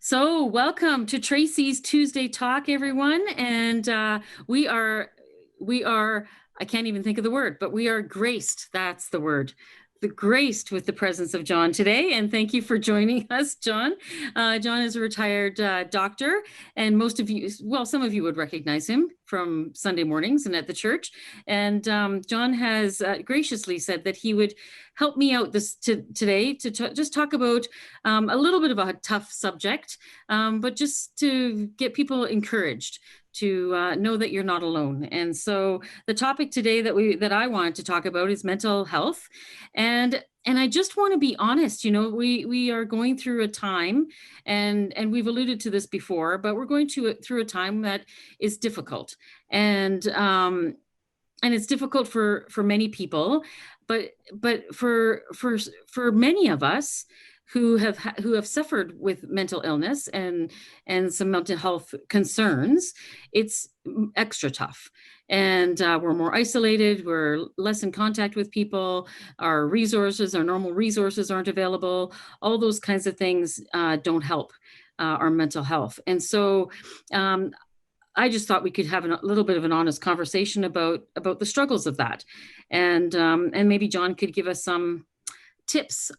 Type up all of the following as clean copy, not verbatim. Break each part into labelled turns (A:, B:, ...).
A: So, welcome to Tracy's Tuesday Talk, everyone. And we are, I can't even think of the word, but we are graced. That's the word. The graced with the presence of John today. And thank you for joining us, John. John is a retired doctor, and most of you, well, some of you would recognize him from Sunday mornings and at the church. And John has graciously said that he would help me out today to just talk about a little bit of a tough subject, but just to get people encouraged to know that you're not alone. And so the topic today that I wanted to talk about is mental health. And I just want to be honest, we are going through a time, and we've alluded to this before, but we're going through a time that is difficult. And it's difficult for many people, but for many of us who have suffered with mental illness and some mental health concerns, it's extra tough. And we're more isolated, we're less in contact with people, our normal resources aren't available. All those kinds of things don't help our mental health. And so I just thought we could have a little bit of an honest conversation about the struggles of that, and maybe John could give us some tips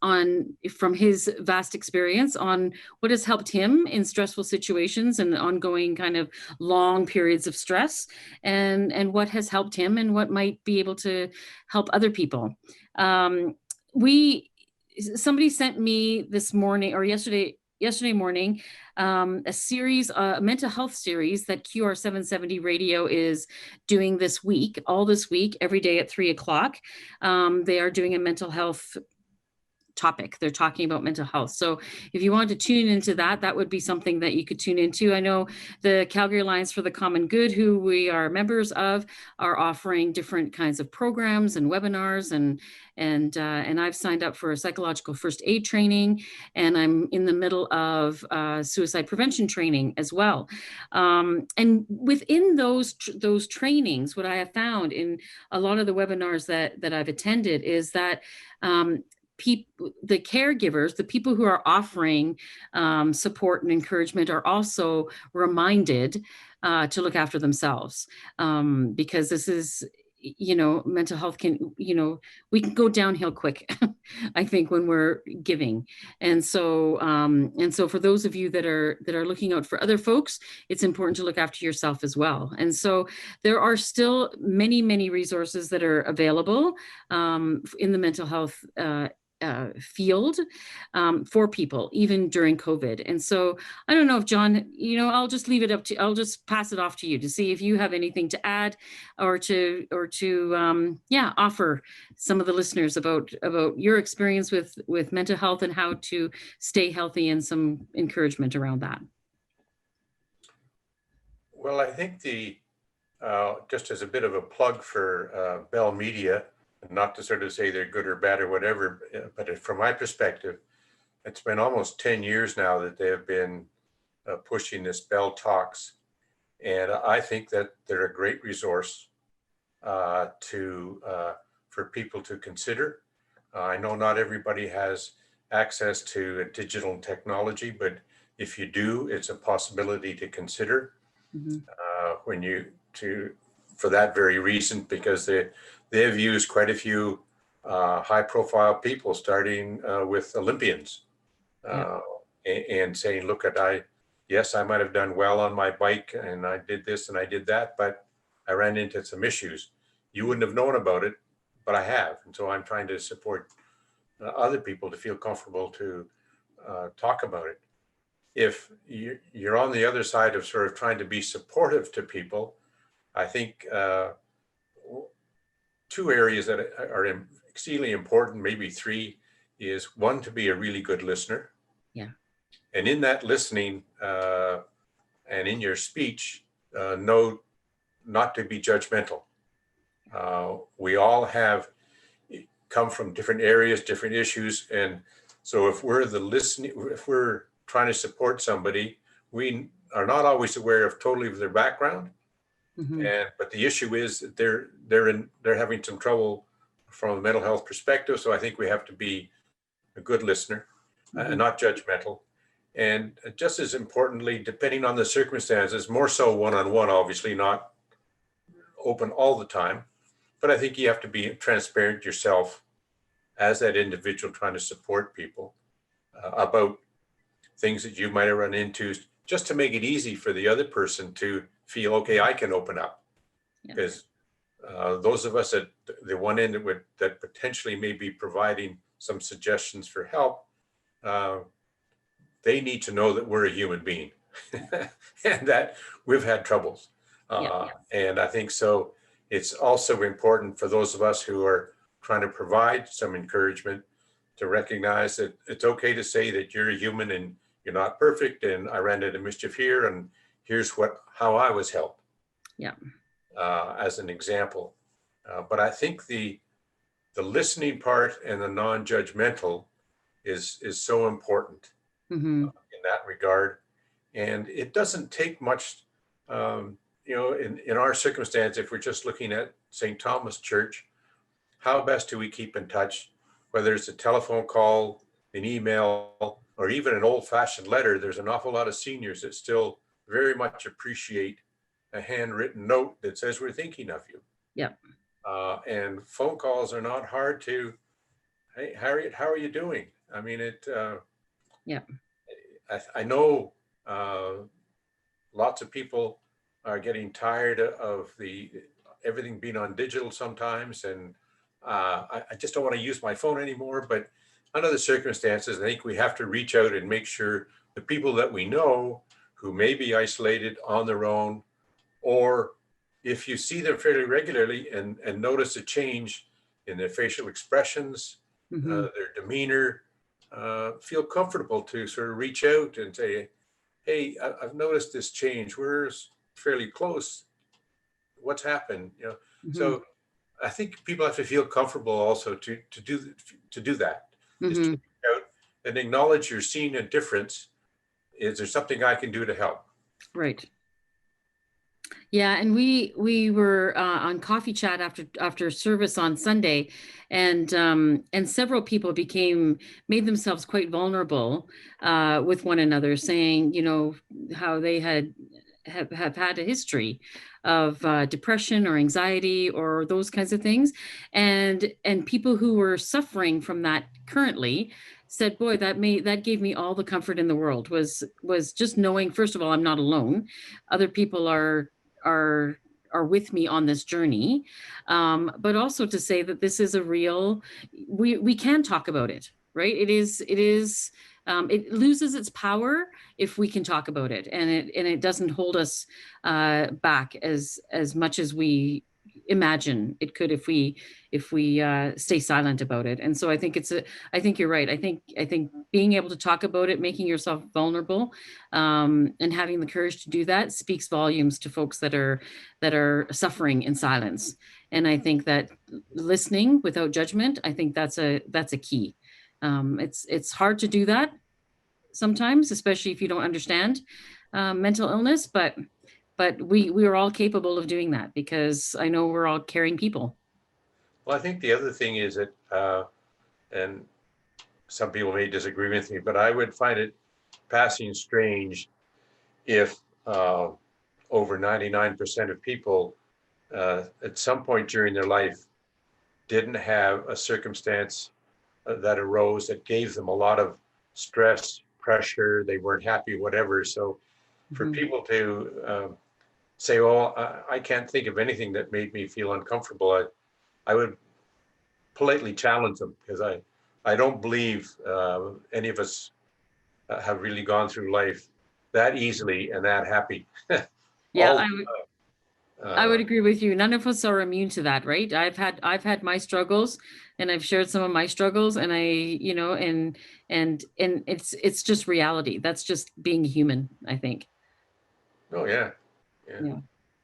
A: from his vast experience on what has helped him in stressful situations and ongoing kind of long periods of stress, and what has helped him and what might be able to help other people. We Somebody sent me this morning or yesterday morning a mental health series that QR770 Radio is doing all this week, every day at 3 o'clock. They are doing a mental health topic. They're talking about mental health. So if you want to tune into that would be something that you could tune into. I know the Calgary Alliance for the Common Good, who we are members of, are offering different kinds of programs and webinars, and I've signed up for a psychological first aid training, and I'm in the middle of suicide prevention training as well. And within those trainings, what I have found in a lot of the webinars that I've attended is that the caregivers, the people who are offering support and encouragement, are also reminded to look after themselves, because this is, mental health we can go downhill quick, I think, when we're giving. And so for those of you that are looking out for other folks, it's important to look after yourself as well. And so there are still many, many resources that are available in the mental health field for people, even during COVID. And so I don't know if John, I'll just I'll just pass it off to you to see if you have anything to add or to offer some of the listeners about your experience with mental health and how to stay healthy, and some encouragement around that.
B: Well, I think just as a bit of a plug for Bell Media, not to sort of say they're good or bad or whatever, but from my perspective, it's been almost 10 years now that they have been pushing this Bell Talks. And I think that they're a great resource for people to consider. I know not everybody has access to digital technology, but if you do, it's a possibility to consider. Mm-hmm. For that very reason, because they've used quite a few high-profile people, starting with Olympians, and saying, "Look, yes, I might have done well on my bike, and I did this and I did that, but I ran into some issues. You wouldn't have known about it, but I have, and so I'm trying to support other people to feel comfortable to talk about it." If you're on the other side of sort of trying to be supportive to people, I think two areas that are exceedingly important, maybe three, is one, to be a really good listener.
A: Yeah.
B: And in that listening and in your speech, know not to be judgmental. We all have come from different areas, different issues. And so if we're trying to support somebody, we are not always aware totally of their background. Mm-hmm. But the issue is that they're having some trouble from a mental health perspective. So I think we have to be a good listener, mm-hmm. and not judgmental. And just as importantly, depending on the circumstances, more so one-on-one, obviously not open all the time, but I think you have to be transparent yourself as that individual trying to support people about things that you might have run into, just to make it easy for the other person to feel, okay, I can open up.
A: Yeah.
B: Because those of us at the one end that potentially may be providing some suggestions for help, they need to know that we're a human being and that we've had troubles.
A: Yeah.
B: And I think so. It's also important for those of us who are trying to provide some encouragement to recognize that it's okay to say that you're a human and you're not perfect, and I ran into mischief here, and here's how I was helped.
A: Yeah.
B: As an example. But I think the listening part and the non-judgmental is so important in that regard. And it doesn't take much, in our circumstance, if we're just looking at St. Thomas Church, how best do we keep in touch? Whether it's a telephone call, an email, or even an old-fashioned letter, there's an awful lot of seniors that still very much appreciate a handwritten note that says we're thinking of you.
A: Yeah.
B: And phone calls are not hard to, hey, Harriet, how are you doing? I mean,
A: yeah.
B: I know lots of people are getting tired of everything being on digital sometimes. And I just don't want to use my phone anymore. But under the circumstances, I think we have to reach out and make sure the people that we know who may be isolated on their own, or if you see them fairly regularly and notice a change in their facial expressions, their demeanor, feel comfortable to sort of reach out and say, hey, I've noticed this change. We're fairly close. What's happened? So I think people have to feel comfortable also to do that. Is to reach out and acknowledge you're seeing a difference. Is there something I can do to help?
A: Right. Yeah, and we were on coffee chat after service on Sunday, and several people made themselves quite vulnerable with one another, saying, how they have had a history of depression or anxiety or those kinds of things, and people who were suffering from that currently said, boy, that gave me all the comfort in the world, was just knowing, first of all, I'm not alone. Other people are with me on this journey, but also to say that this is a real, we can talk about it, right? It it loses its power if we can talk about it, and it doesn't hold us back as much as we imagine it could if we stay silent about it. And so I think I think you're right. I think being able to talk about it, making yourself vulnerable, and having the courage to do that speaks volumes to folks that are suffering in silence. And I think that listening without judgment, I think that's a key. It's hard to do that sometimes, especially if you don't understand mental illness, but we are all capable of doing that, because I know we're all caring people.
B: Well, I think the other thing is that, and some people may disagree with me, but I would find it passing strange if over 99% of people at some point during their life didn't have a circumstance that arose that gave them a lot of stress, pressure, they weren't happy, whatever. So for people to say, well, I can't think of anything that made me feel uncomfortable, I would politely challenge them, because I don't believe any of us have really gone through life that easily and that happy.
A: Yeah, I would agree with you. None of us are immune to that, right? I've had my struggles, and I've shared some of my struggles, and and it's just reality. That's just being human, I think.
B: Oh yeah.
A: Yeah.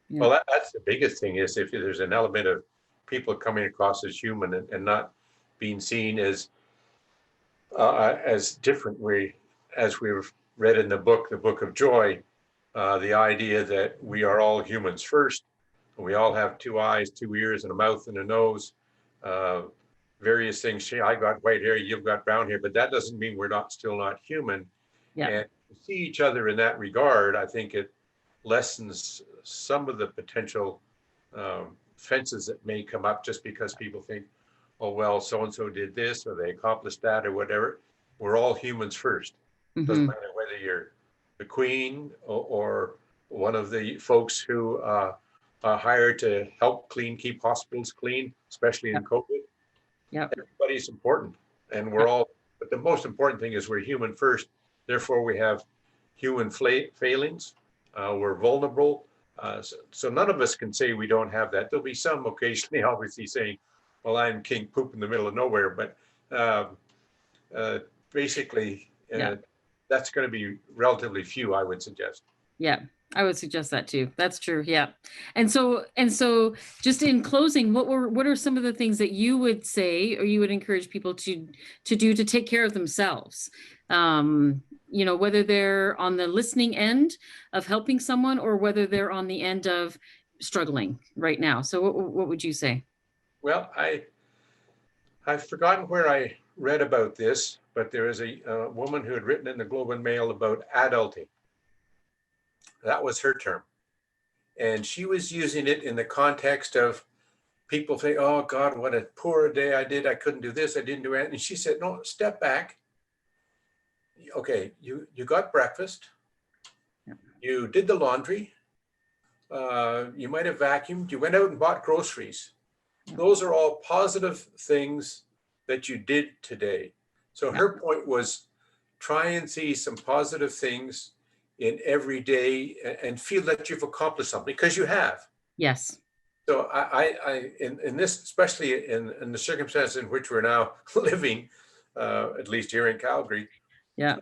B: Well, that's the biggest thing, is if there's an element of people coming across as human and not being seen as different. As we've read in the book of Joy, the idea that we are all humans first. We all have two eyes, two ears, and a mouth and a nose. Various things. I got white hair, you've got brown hair, but that doesn't mean we're still not human.
A: Yeah.
B: And to see each other in that regard, I think it lessens some of the potential fences that may come up just because people think, oh, well, so-and-so did this or they accomplished that or whatever. We're all humans first. Doesn't
A: Hmm.
B: matter whether you're the queen or one of the folks who are hired to help keep hospitals clean, especially in
A: Yep.
B: COVID.
A: Yep.
B: Everybody's important, and we're
A: Yep.
B: all, but the most important thing is we're human first. Therefore, we have human failings. We're vulnerable. So none of us can say we don't have that. There'll be some occasionally, obviously, saying, well, I'm king poop in the middle of nowhere. But um, uh, basically,
A: Yeah.
B: that's going to be relatively few, I would suggest.
A: Yeah, I would suggest that too. That's true. Yeah. And so just in closing, what are some of the things that you would say or you would encourage people to do to take care of themselves? Whether they're on the listening end of helping someone or whether they're on the end of struggling right now. So what would you say?
B: Well, I've forgotten where I read about this, but there is a woman who had written in the Globe and Mail about adulting. That was her term. And she was using it in the context of people say, oh God, what a poor day I did. I couldn't do this. I didn't do anything. And she said, no, step back. Okay, you got breakfast.
A: Yeah.
B: You did the laundry. You might have vacuumed. You went out and bought groceries.
A: Yeah.
B: Those are all positive things that you did today. So
A: Yeah.
B: her point was try and see some positive things in every day and feel that you've accomplished something because you have.
A: Yes.
B: So in this, especially in the circumstances in which we're now living, at least here in Calgary,
A: Yeah.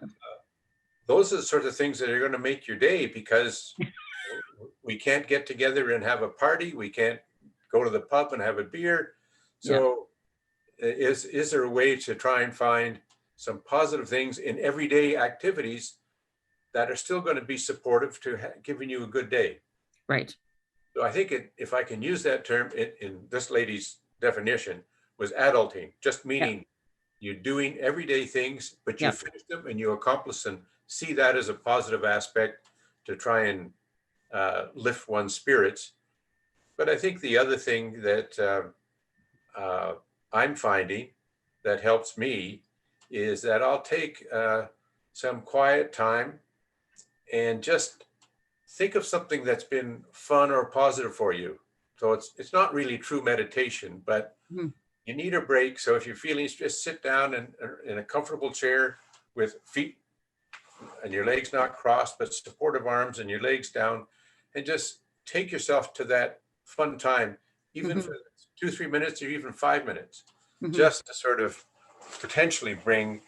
B: those are the sort of things that are going to make your day because we can't get together and have a party. We can't go to the pub and have a beer. So is there a way to try and find some positive things in everyday activities that are still going to be supportive to giving you a good day?
A: Right.
B: So I think if I can use that term in this lady's definition was adulting, just meaning you're doing everyday things, but you finish them and you accomplish them. See that as a positive aspect to try and lift one's spirits. But I think the other thing that I'm finding that helps me is that I'll take some quiet time and just think of something that's been fun or positive for you. So it's not really true meditation, but you need a break. So if you're feeling stressed, sit down in a comfortable chair with feet and your legs not crossed, but supportive arms and your legs down, and just take yourself to that fun time, even for 2-3 minutes or even 5 minutes, just to sort of potentially bring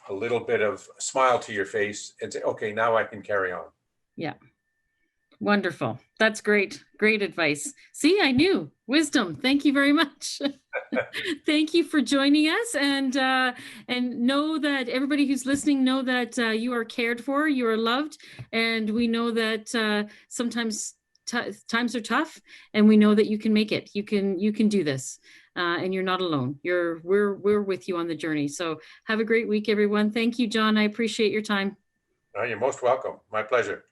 B: a little bit of smile to your face and say, okay, now I can carry on.
A: Yeah. Wonderful. That's great. Great advice. See, I knew wisdom. Thank you very much. Thank you for joining us, and know that everybody who's listening know that you are cared for, you are loved, and we know that sometimes times are tough, and we know that you can make it. You can do this, and you're not alone. We're with you on the journey. So have a great week, everyone. Thank you, John. I appreciate your time.
B: You're most welcome. My pleasure.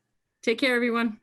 A: Take care, everyone.